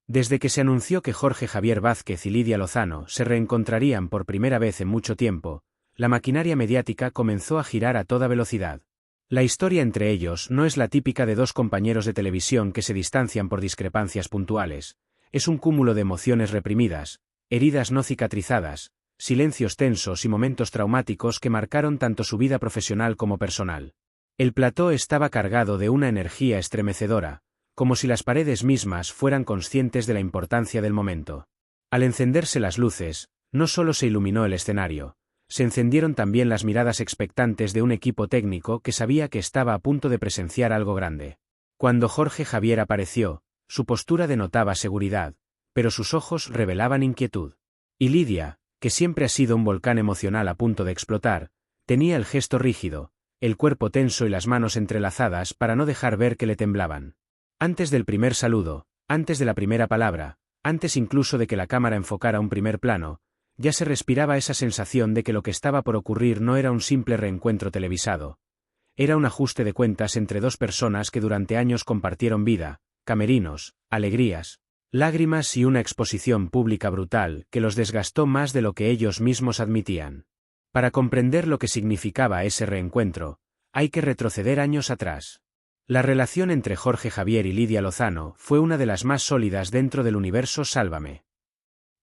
Desde que se anunció que Jorge Javier Vázquez y Lidia Lozano se reencontrarían por primera vez en mucho tiempo, la maquinaria mediática comenzó a girar a toda velocidad. La historia entre ellos no es la típica de dos compañeros de televisión que se distancian por discrepancias puntuales, es un cúmulo de emociones reprimidas, heridas no cicatrizadas, silencios tensos y momentos traumáticos que marcaron tanto su vida profesional como personal. El plató estaba cargado de una energía estremecedora, como si las paredes mismas fueran conscientes de la importancia del momento. Al encenderse las luces, no solo se iluminó el escenario, se encendieron también las miradas expectantes de un equipo técnico que sabía que estaba a punto de presenciar algo grande. Cuando Jorge Javier apareció, su postura denotaba seguridad, pero sus ojos revelaban inquietud. Y Lidia, que siempre ha sido un volcán emocional a punto de explotar, tenía el gesto rígido, el cuerpo tenso y las manos entrelazadas para no dejar ver que le temblaban. Antes del primer saludo, antes de la primera palabra, antes incluso de que la cámara enfocara un primer plano, ya se respiraba esa sensación de que lo que estaba por ocurrir no era un simple reencuentro televisado. Era un ajuste de cuentas entre dos personas que durante años compartieron vida, camerinos, alegrías, lágrimas y una exposición pública brutal que los desgastó más de lo que ellos mismos admitían. Para comprender lo que significaba ese reencuentro, hay que retroceder años atrás. La relación entre Jorge Javier y Lidia Lozano fue una de las más sólidas dentro del universo Sálvame.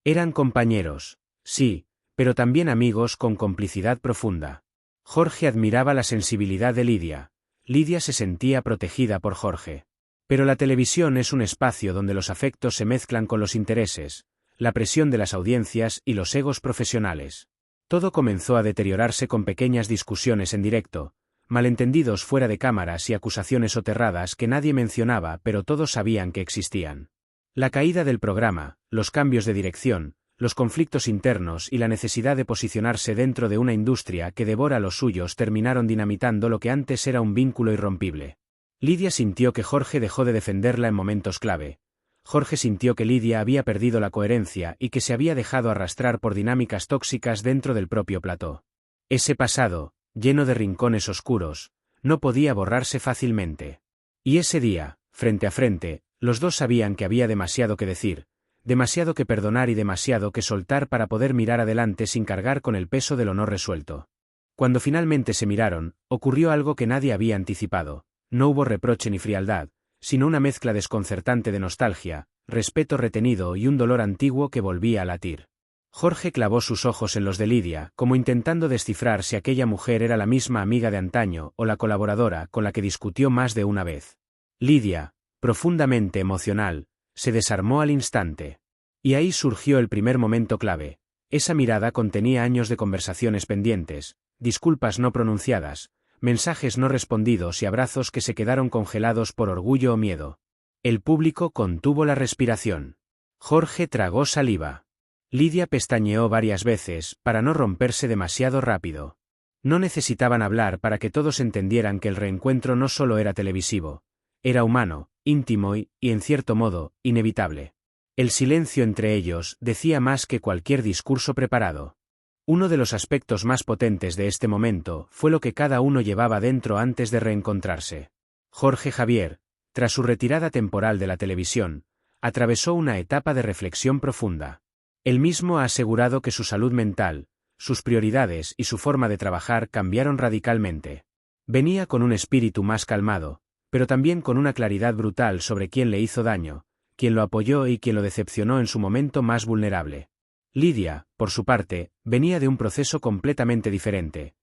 Eran compañeros, sí, pero también amigos con complicidad profunda. Jorge admiraba la sensibilidad de Lidia. Lidia se sentía protegida por Jorge. Pero la televisión es un espacio donde los afectos se mezclan con los intereses, la presión de las audiencias y los egos profesionales. Todo comenzó a deteriorarse con pequeñas discusiones en directo, malentendidos fuera de cámaras y acusaciones soterradas que nadie mencionaba pero todos sabían que existían. La caída del programa, los cambios de dirección, los conflictos internos y la necesidad de posicionarse dentro de una industria que devora a los suyos terminaron dinamitando lo que antes era un vínculo irrompible. Lidia sintió que Jorge dejó de defenderla en momentos clave. Jorge sintió que Lidia había perdido la coherencia y que se había dejado arrastrar por dinámicas tóxicas dentro del propio plató. Ese pasado, lleno de rincones oscuros, no podía borrarse fácilmente. Y ese día, frente a frente, los dos sabían que había demasiado que decir, demasiado que perdonar y demasiado que soltar para poder mirar adelante sin cargar con el peso del honor resuelto. Cuando finalmente se miraron, ocurrió algo que nadie había anticipado. No hubo reproche ni frialdad, sino una mezcla desconcertante de nostalgia, respeto retenido y un dolor antiguo que volvía a latir. Jorge clavó sus ojos en los de Lidia, como intentando descifrar si aquella mujer era la misma amiga de antaño o la colaboradora con la que discutió más de una vez. Lidia, profundamente emocional, se desarmó al instante. Y ahí surgió el primer momento clave. Esa mirada contenía años de conversaciones pendientes, disculpas no pronunciadas, mensajes no respondidos y abrazos que se quedaron congelados por orgullo o miedo. El público contuvo la respiración. Jorge tragó saliva. Lidia pestañeó varias veces para no romperse demasiado rápido. No necesitaban hablar para que todos entendieran que el reencuentro no solo era televisivo, era humano, íntimo y, en cierto modo, inevitable. El silencio entre ellos decía más que cualquier discurso preparado. Uno de los aspectos más potentes de este momento fue lo que cada uno llevaba dentro antes de reencontrarse. Jorge Javier, tras su retirada temporal de la televisión, atravesó una etapa de reflexión profunda. Él mismo ha asegurado que su salud mental, sus prioridades y su forma de trabajar cambiaron radicalmente. Venía con un espíritu más calmado, pero también con una claridad brutal sobre quién le hizo daño, quién lo apoyó y quién lo decepcionó en su momento más vulnerable. Lidia, por su parte, venía de un proceso completamente diferente.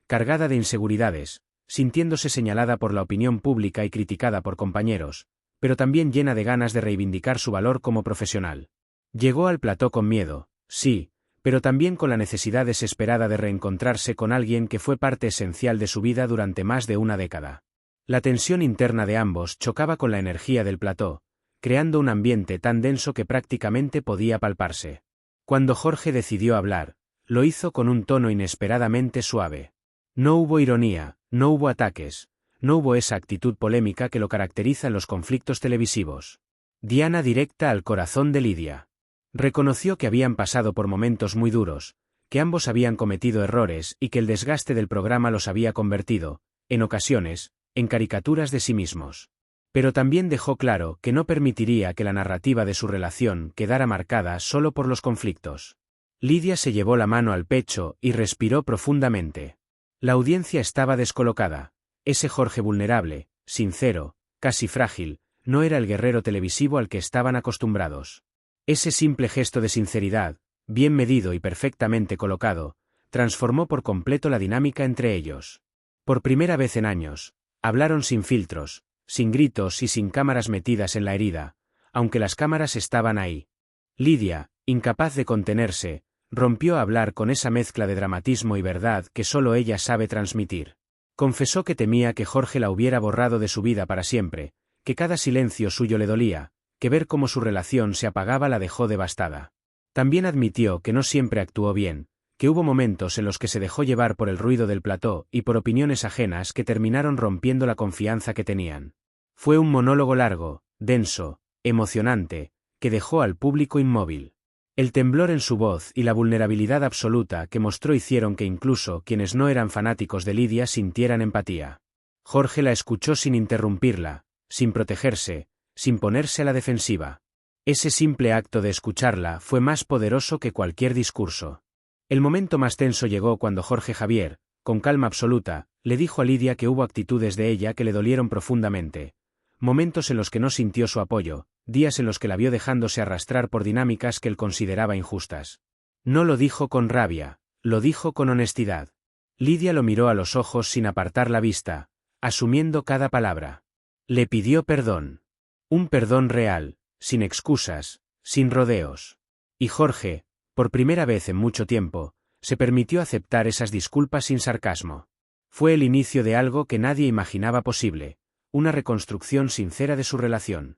Cargada de inseguridades, sintiéndose señalada por la opinión pública y criticada por compañeros, pero también llena de ganas de reivindicar su valor como profesional. Llegó al plató con miedo, sí, pero también con la necesidad desesperada de reencontrarse con alguien que fue parte esencial de su vida durante más de una década. La tensión interna de ambos chocaba con la energía del plató, creando un ambiente tan denso que prácticamente podía palparse. Cuando Jorge decidió hablar, lo hizo con un tono inesperadamente suave. No hubo ironía, no hubo ataques, no hubo esa actitud polémica que lo caracteriza en los conflictos televisivos. Diana directa al corazón de Lidia. Reconoció que habían pasado por momentos muy duros, que ambos habían cometido errores y que el desgaste del programa los había convertido, en ocasiones, en caricaturas de sí mismos. Pero también dejó claro que no permitiría que la narrativa de su relación quedara marcada solo por los conflictos. Lidia se llevó la mano al pecho y respiró profundamente. La audiencia estaba descolocada. Ese Jorge vulnerable, sincero, casi frágil, no era el guerrero televisivo al que estaban acostumbrados. Ese simple gesto de sinceridad, bien medido y perfectamente colocado, transformó por completo la dinámica entre ellos. Por primera vez en años, hablaron sin filtros, sin gritos y sin cámaras metidas en la herida, aunque las cámaras estaban ahí. Lidia, incapaz de contenerse, rompió a hablar con esa mezcla de dramatismo y verdad que solo ella sabe transmitir. Confesó que temía que Jorge la hubiera borrado de su vida para siempre, que cada silencio suyo le dolía, que ver cómo su relación se apagaba la dejó devastada. También admitió que no siempre actuó bien, que hubo momentos en los que se dejó llevar por el ruido del plató y por opiniones ajenas que terminaron rompiendo la confianza que tenían. Fue un monólogo largo, denso, emocionante, que dejó al público inmóvil. El temblor en su voz y la vulnerabilidad absoluta que mostró hicieron que incluso quienes no eran fanáticos de Lidia sintieran empatía. Jorge la escuchó sin interrumpirla, sin protegerse, sin ponerse a la defensiva. Ese simple acto de escucharla fue más poderoso que cualquier discurso. El momento más tenso llegó cuando Jorge Javier, con calma absoluta, le dijo a Lidia que hubo actitudes de ella que le dolieron profundamente. Momentos en los que no sintió su apoyo, días en los que la vio dejándose arrastrar por dinámicas que él consideraba injustas. No lo dijo con rabia, lo dijo con honestidad. Lidia lo miró a los ojos sin apartar la vista, asumiendo cada palabra. Le pidió perdón. Un perdón real, sin excusas, sin rodeos. Y Jorge, por primera vez en mucho tiempo, se permitió aceptar esas disculpas sin sarcasmo. Fue el inicio de algo que nadie imaginaba posible, una reconstrucción sincera de su relación.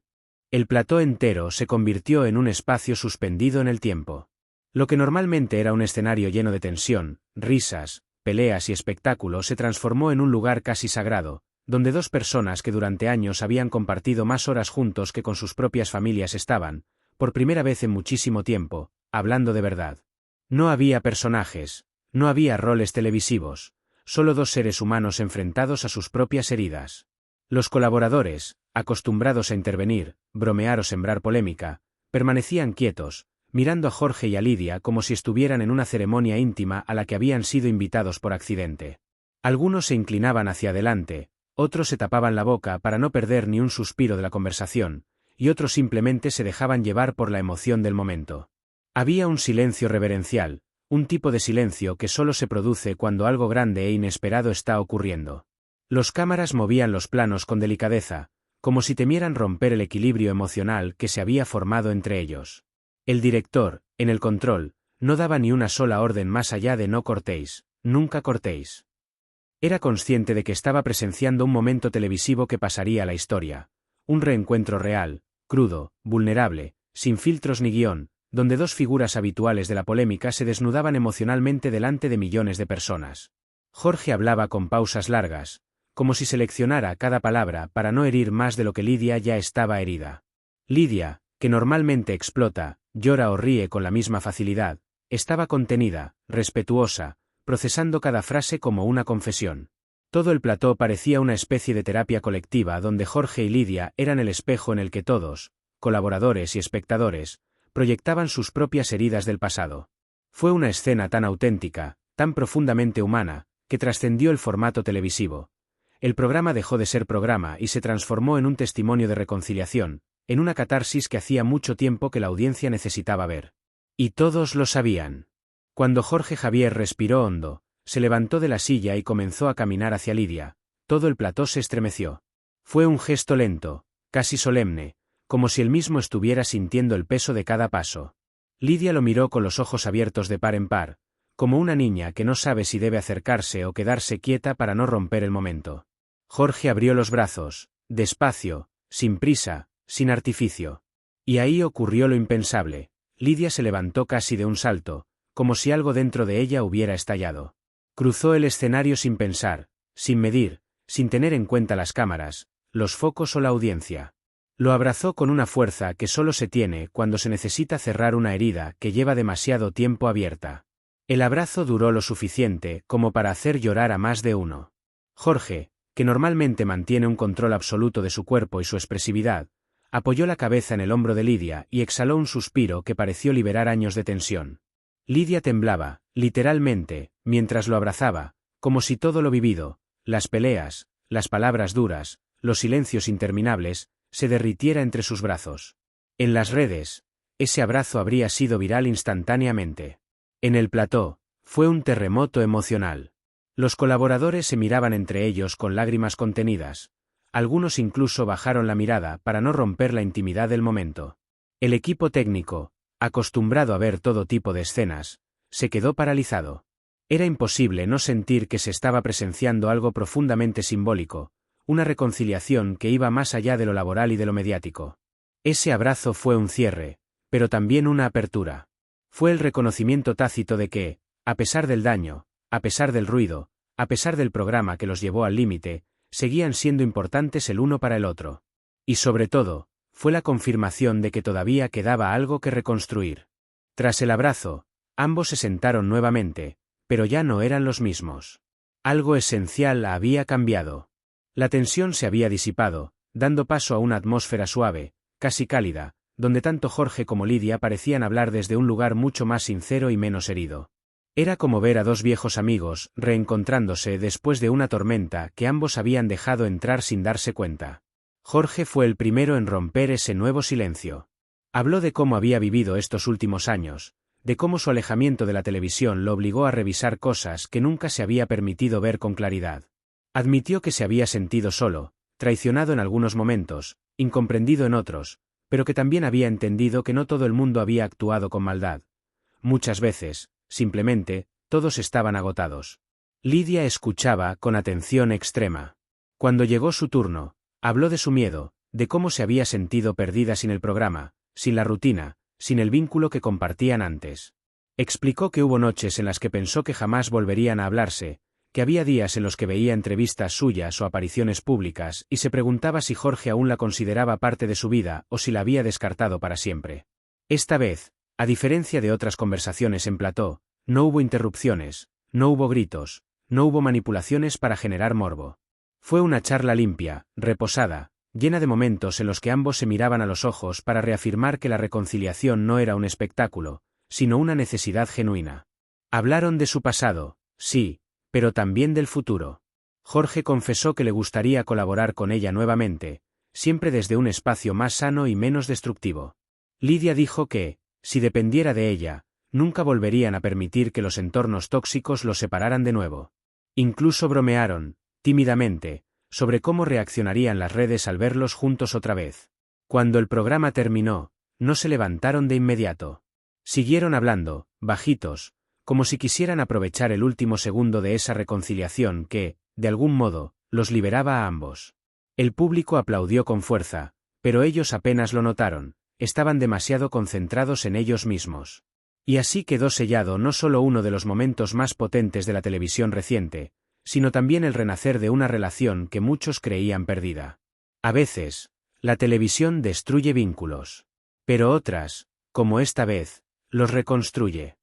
El plató entero se convirtió en un espacio suspendido en el tiempo. Lo que normalmente era un escenario lleno de tensión, risas, peleas y espectáculo se transformó en un lugar casi sagrado, donde dos personas que durante años habían compartido más horas juntos que con sus propias familias estaban, por primera vez en muchísimo tiempo, hablando de verdad. No había personajes, no había roles televisivos, solo dos seres humanos enfrentados a sus propias heridas. Los colaboradores, acostumbrados a intervenir, bromear o sembrar polémica, permanecían quietos, mirando a Jorge y a Lidia como si estuvieran en una ceremonia íntima a la que habían sido invitados por accidente. Algunos se inclinaban hacia adelante, otros se tapaban la boca para no perder ni un suspiro de la conversación, y otros simplemente se dejaban llevar por la emoción del momento. Había un silencio reverencial, un tipo de silencio que solo se produce cuando algo grande e inesperado está ocurriendo. Los cámaras movían los planos con delicadeza, como si temieran romper el equilibrio emocional que se había formado entre ellos. El director, en el control, no daba ni una sola orden más allá de no cortéis, nunca cortéis. Era consciente de que estaba presenciando un momento televisivo que pasaría a la historia, un reencuentro real, crudo, vulnerable, sin filtros ni guión, donde dos figuras habituales de la polémica se desnudaban emocionalmente delante de millones de personas. Jorge hablaba con pausas largas, como si seleccionara cada palabra para no herir más de lo que Lidia ya estaba herida. Lidia, que normalmente explota, llora o ríe con la misma facilidad, estaba contenida, respetuosa, procesando cada frase como una confesión. Todo el plató parecía una especie de terapia colectiva donde Jorge y Lidia eran el espejo en el que todos, colaboradores y espectadores, proyectaban sus propias heridas del pasado. Fue una escena tan auténtica, tan profundamente humana, que trascendió el formato televisivo. El programa dejó de ser programa y se transformó en un testimonio de reconciliación, en una catarsis que hacía mucho tiempo que la audiencia necesitaba ver. Y todos lo sabían. Cuando Jorge Javier respiró hondo, se levantó de la silla y comenzó a caminar hacia Lidia, todo el plató se estremeció. Fue un gesto lento, casi solemne, como si él mismo estuviera sintiendo el peso de cada paso. Lidia lo miró con los ojos abiertos de par en par, como una niña que no sabe si debe acercarse o quedarse quieta para no romper el momento. Jorge abrió los brazos, despacio, sin prisa, sin artificio. Y ahí ocurrió lo impensable. Lidia se levantó casi de un salto, como si algo dentro de ella hubiera estallado. Cruzó el escenario sin pensar, sin medir, sin tener en cuenta las cámaras, los focos o la audiencia. Lo abrazó con una fuerza que solo se tiene cuando se necesita cerrar una herida que lleva demasiado tiempo abierta. El abrazo duró lo suficiente como para hacer llorar a más de uno. Jorge, que normalmente mantiene un control absoluto de su cuerpo y su expresividad, apoyó la cabeza en el hombro de Lidia y exhaló un suspiro que pareció liberar años de tensión. Lidia temblaba, literalmente, mientras lo abrazaba, como si todo lo vivido, las peleas, las palabras duras, los silencios interminables, se derritiera entre sus brazos. En las redes, ese abrazo habría sido viral instantáneamente. En el plató, fue un terremoto emocional. Los colaboradores se miraban entre ellos con lágrimas contenidas. Algunos incluso bajaron la mirada para no romper la intimidad del momento. El equipo técnico, acostumbrado a ver todo tipo de escenas, se quedó paralizado. Era imposible no sentir que se estaba presenciando algo profundamente simbólico, una reconciliación que iba más allá de lo laboral y de lo mediático. Ese abrazo fue un cierre, pero también una apertura. Fue el reconocimiento tácito de que, a pesar del daño, a pesar del ruido, a pesar del programa que los llevó al límite, seguían siendo importantes el uno para el otro. Y sobre todo, fue la confirmación de que todavía quedaba algo que reconstruir. Tras el abrazo, ambos se sentaron nuevamente, pero ya no eran los mismos. Algo esencial había cambiado. La tensión se había disipado, dando paso a una atmósfera suave, casi cálida, donde tanto Jorge como Lidia parecían hablar desde un lugar mucho más sincero y menos herido. Era como ver a dos viejos amigos reencontrándose después de una tormenta que ambos habían dejado entrar sin darse cuenta. Jorge fue el primero en romper ese nuevo silencio. Habló de cómo había vivido estos últimos años, de cómo su alejamiento de la televisión lo obligó a revisar cosas que nunca se había permitido ver con claridad. Admitió que se había sentido solo, traicionado en algunos momentos, incomprendido en otros, pero que también había entendido que no todo el mundo había actuado con maldad. Muchas veces, simplemente, todos estaban agotados. Lidia escuchaba con atención extrema. Cuando llegó su turno, habló de su miedo, de cómo se había sentido perdida sin el programa, sin la rutina, sin el vínculo que compartían antes. Explicó que hubo noches en las que pensó que jamás volverían a hablarse, que había días en los que veía entrevistas suyas o apariciones públicas y se preguntaba si Jorge aún la consideraba parte de su vida o si la había descartado para siempre. Esta vez, a diferencia de otras conversaciones en plató, no hubo interrupciones, no hubo gritos, no hubo manipulaciones para generar morbo. Fue una charla limpia, reposada, llena de momentos en los que ambos se miraban a los ojos para reafirmar que la reconciliación no era un espectáculo, sino una necesidad genuina. Hablaron de su pasado, sí, pero también del futuro. Jorge confesó que le gustaría colaborar con ella nuevamente, siempre desde un espacio más sano y menos destructivo. Lidia dijo que, si dependiera de ella, nunca volverían a permitir que los entornos tóxicos los separaran de nuevo. Incluso bromearon, tímidamente, sobre cómo reaccionarían las redes al verlos juntos otra vez. Cuando el programa terminó, no se levantaron de inmediato. Siguieron hablando, bajitos, como si quisieran aprovechar el último segundo de esa reconciliación que, de algún modo, los liberaba a ambos. El público aplaudió con fuerza, pero ellos apenas lo notaron, estaban demasiado concentrados en ellos mismos. Y así quedó sellado no solo uno de los momentos más potentes de la televisión reciente, sino también el renacer de una relación que muchos creían perdida. A veces, la televisión destruye vínculos. Pero otras, como esta vez, los reconstruye.